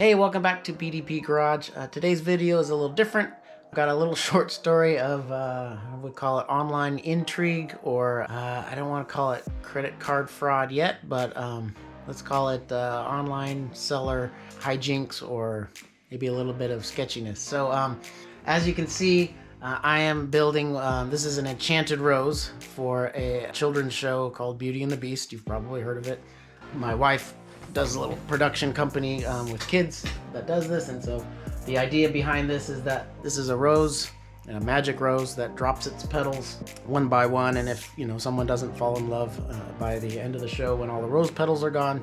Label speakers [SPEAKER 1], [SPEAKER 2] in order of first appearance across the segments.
[SPEAKER 1] Hey, welcome back to BDP Garage. Today's video is a little different. I've got a little short story of, I would call it online intrigue, or I don't want to call it credit card fraud yet, but let's call it online seller hijinks, or maybe a little bit of sketchiness. So as you can see, I am building, this is an enchanted rose for a children's show called Beauty and the Beast. You've probably heard of it. My wife does a little production company with kids that does this, and so the idea behind this is that this is a rose, and a magic rose that drops its petals one by one, and if someone doesn't fall in love by the end of the show when all the rose petals are gone,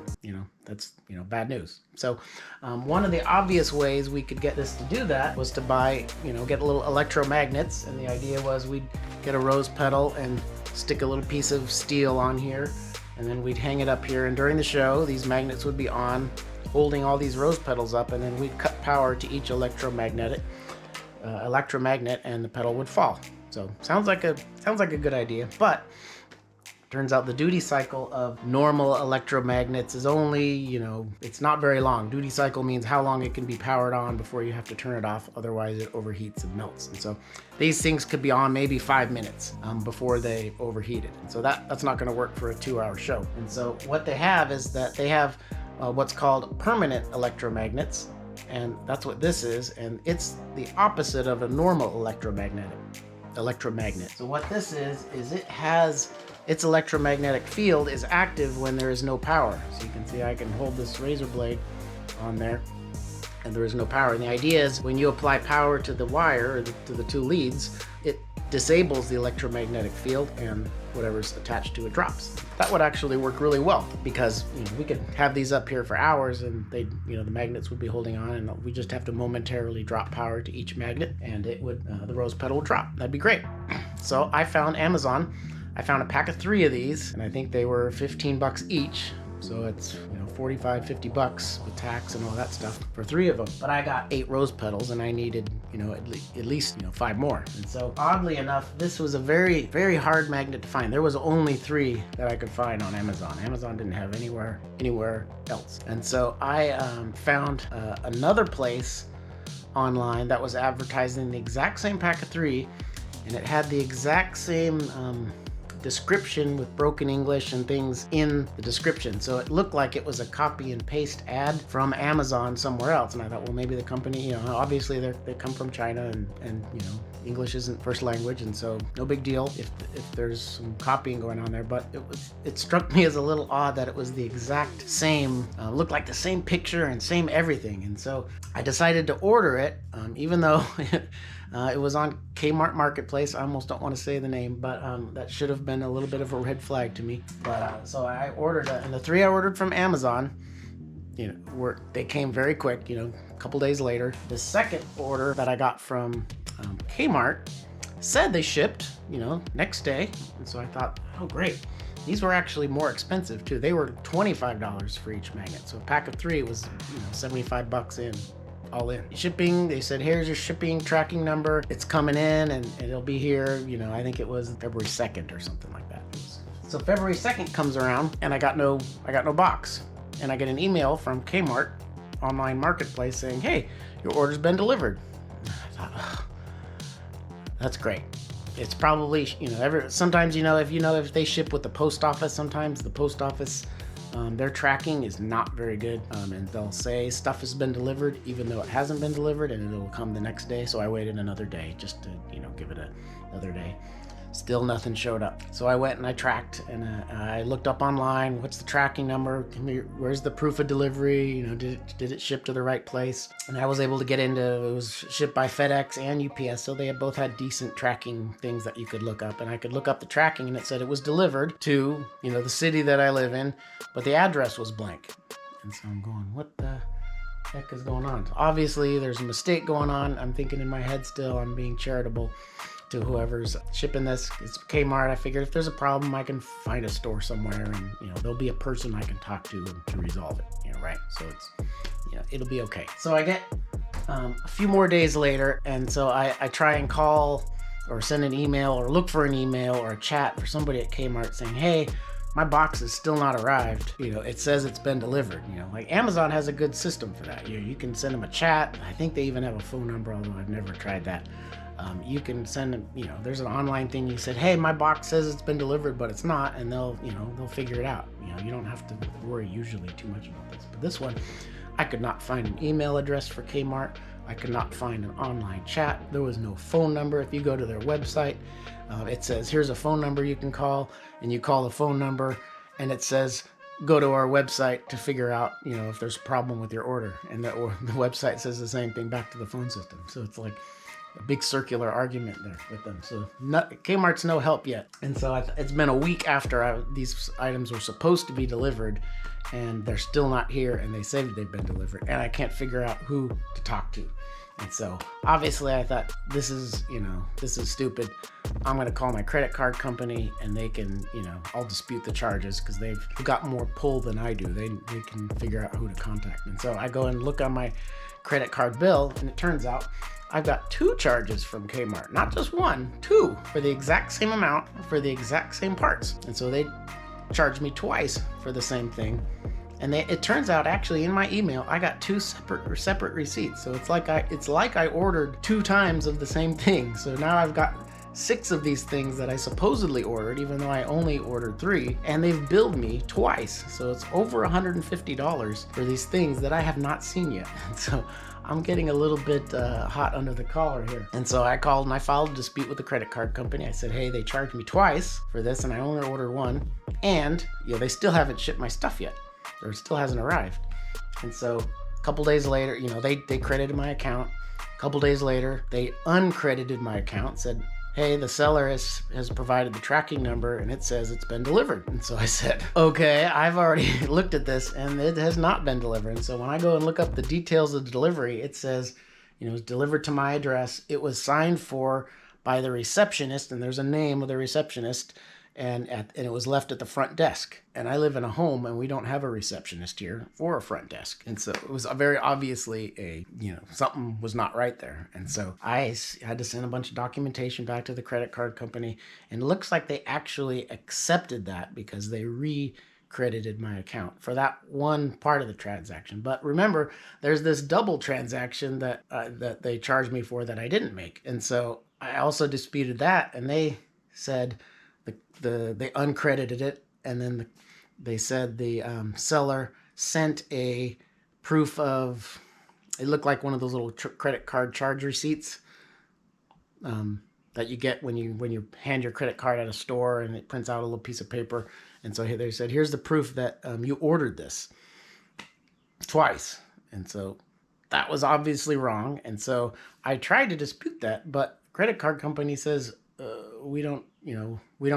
[SPEAKER 1] that's bad news. So one of the obvious ways we could get this to do that was to buy, get a little electromagnets, and the idea was we'd get a rose petal and stick a little piece of steel on here, and then we'd hang it up here, and during the show these magnets would be on, holding all these rose petals up, and then we'd cut power to each electromagnet, and the petal would fall. So sounds like a good idea, but turns out the duty cycle of normal electromagnets is only, it's not very long. Duty cycle means how long it can be powered on before you have to turn it off, otherwise it overheats and melts. And so these things could be on maybe 5 minutes before they overheated. And so that's not going to work for a 2-hour show. And so what they have is that they have what's called permanent electromagnets, and that's what this is, and it's the opposite of a normal electromagnet. So what this is its electromagnetic field is active when there is no power. So you can see I can hold this razor blade on there, and there is no power. And the idea is when you apply power to the wire, or to the two leads, it disables the electromagnetic field, and whatever's attached to it drops. That would actually work really well, because we could have these up here for hours, and they, the magnets would be holding on, and we just have to momentarily drop power to each magnet, and it would the rose petal would drop. That'd be great. So I found Amazon. I found a pack of 3 of these, and I think they were $15 each. So it's, $45, $50 with tax and all that stuff for 3 of them. But I got 8 rose petals, and I needed, at least 5 more. And so oddly enough, this was a very, very hard magnet to find. There was only 3 that I could find on Amazon. Amazon didn't have anywhere else. And so I found another place online that was advertising the exact same pack of 3, and it had the exact same description with broken English and things in the description. So it looked like it was a copy and paste ad from Amazon somewhere else. And I thought, well, maybe the company, obviously they come from China, and English isn't first language, and so no big deal if there's some copying going on there. But it struck me as a little odd that it was the exact same, looked like the same picture and same everything. And so I decided to order it, even though it was on Kmart Marketplace. I almost don't want to say the name, but that should have been a little bit of a red flag to me. But so I ordered it, and the 3 I ordered from Amazon, they came very quick, a couple days later. The second order that I got from Kmart said they shipped, next day. And so I thought, oh great. These were actually more expensive too. They were $25 for each magnet. So a pack of 3 was, $75 in. All in. Shipping, they said, here's your shipping tracking number. It's coming in, and it'll be here, I think it was February 2nd or something like that. So February 2nd comes around, and I got no box. And I get an email from Kmart online marketplace saying, hey, your order's been delivered. And I thought, oh, that's great. It's probably, sometimes, if they ship with the post office, sometimes the post office, their tracking is not very good, and they'll say stuff has been delivered even though it hasn't been delivered, and it'll come the next day. So I waited another day just to give it another day. Still nothing showed up. So I went and I tracked, and I looked up online, what's the tracking number, where's the proof of delivery, did it ship to the right place? And I was able to get into, it was shipped by FedEx and UPS, so they both had decent tracking things that you could look up. And I could look up the tracking, and it said it was delivered to the city that I live in, but the address was blank. And so I'm going, what the heck is going on? So obviously there's a mistake going on. I'm thinking in my head still, I'm being charitable to whoever's shipping this. It's Kmart. I figured if there's a problem, I can find a store somewhere, and there'll be a person I can talk to resolve it. Right? So it's it'll be okay. So I get a few more days later, and so I try and call or send an email or look for an email or a chat for somebody at Kmart saying, hey, my box is still not arrived. You know, it says it's been delivered. You know, like Amazon has a good system for that. You can send them a chat. I think they even have a phone number, although I've never tried that. You can send them, you know, there's an online thing. You said, hey, my box says it's been delivered, but it's not, and they'll figure it out. You know, you don't have to worry usually too much about this. But this one, I could not find an email address for Kmart. I could not find an online chat. There was no phone number. If you go to their website, it says, here's a phone number you can call, and you call the phone number, and it says, go to our website to figure out, you know, if there's a problem with your order. And the website says the same thing back to the phone system. So it's like a big circular argument there with them. So Kmart's no help yet. And so it's been a week after these items were supposed to be delivered, and they're still not here, and they say they've been delivered, and I can't figure out who to talk to. And so obviously I thought, this is stupid. I'm going to call my credit card company, and they can, you know, I'll dispute the charges because they've got more pull than I do. They can figure out who to contact. And so I go and look on my credit card bill, and it turns out I've got 2 charges from Kmart, not just 1, 2, for the exact same amount, for the exact same parts. And so they charged me twice for the same thing. And it turns out, actually, in my email, I got 2 separate receipts. So it's like I ordered 2 times of the same thing. So now I've got 6 of these things that I supposedly ordered, even though I only ordered 3, and they've billed me twice. So it's over $150 for these things that I have not seen yet. And so I'm getting a little bit hot under the collar here. And so I called and I filed a dispute with the credit card company. I said, hey, they charged me twice for this, and I only ordered 1, and they still haven't shipped my stuff yet, or it still hasn't arrived. And so a couple days later, they credited my account. A couple days later, they uncredited my account, said, hey, the seller has provided the tracking number, and it says it's been delivered. And so I said, okay, I've already looked at this, and it has not been delivered. And so when I go and look up the details of the delivery, it says, it was delivered to my address. It was signed for by the receptionist, and there's a name of the receptionist, and it was left at the front desk. And I live in a home, and we don't have a receptionist here or a front desk. And so it was very obviously something was not right there. And so I had to send a bunch of documentation back to the credit card company, and it looks like they actually accepted that because they credited my account for that one part of the transaction. But remember, there's this double transaction that they charged me for that I didn't make. And so I also disputed that, and they said they uncredited it, and then they said the seller sent a proof of, it looked like one of those little credit card charge receipts that you get when you hand your credit card at a store, and it prints out a little piece of paper. And so they said, here's the proof that you ordered this twice. And so that was obviously wrong. And so I tried to dispute that, but credit card company says, we don't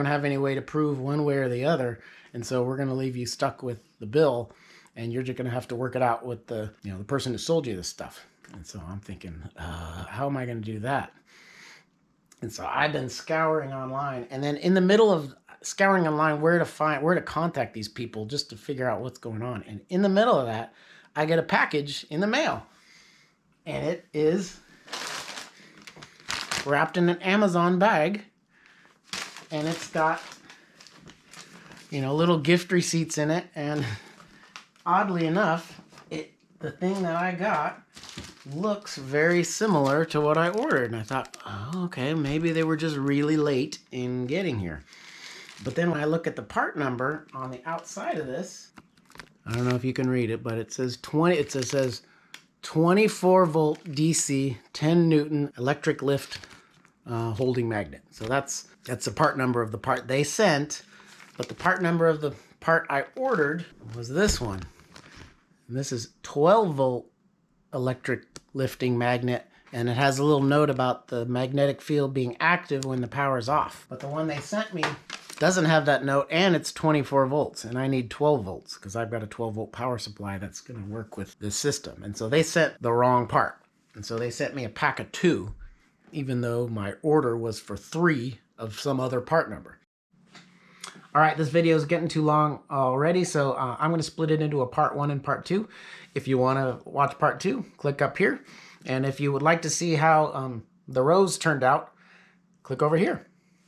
[SPEAKER 1] have any way to prove one way or the other. And so we're going to leave you stuck with the bill, and you're just going to have to work it out with the person who sold you this stuff. And so I'm thinking, how am I going to do that? And so I've been scouring online, and then in the middle of scouring online where to contact these people just to figure out what's going on. And in the middle of that, I get a package in the mail, and it is wrapped in an Amazon bag, and it's got little gift receipts in it. And oddly enough, the thing that I got looks very similar to what I ordered. And I thought, oh, okay, maybe they were just really late in getting here. But then when I look at the part number on the outside of this, I don't know if you can read it, but it says 24 volt DC, 10 Newton electric lift holding magnet. So that's the part number of the part they sent, but the part number of the part I ordered was this one. And this is 12 volt electric lifting magnet, and it has a little note about the magnetic field being active when the power is off. But the one they sent me doesn't have that note, and it's 24 volts, and I need 12 volts because I've got a 12 volt power supply that's going to work with this system. And so they sent the wrong part. And so they sent me a pack of 2, even though my order was for 3 of some other part number. All right, this video is getting too long already, so I'm going to split it into a part 1 and part 2. If you want to watch part 2, click up here. And if you would like to see how the rows turned out, click over here.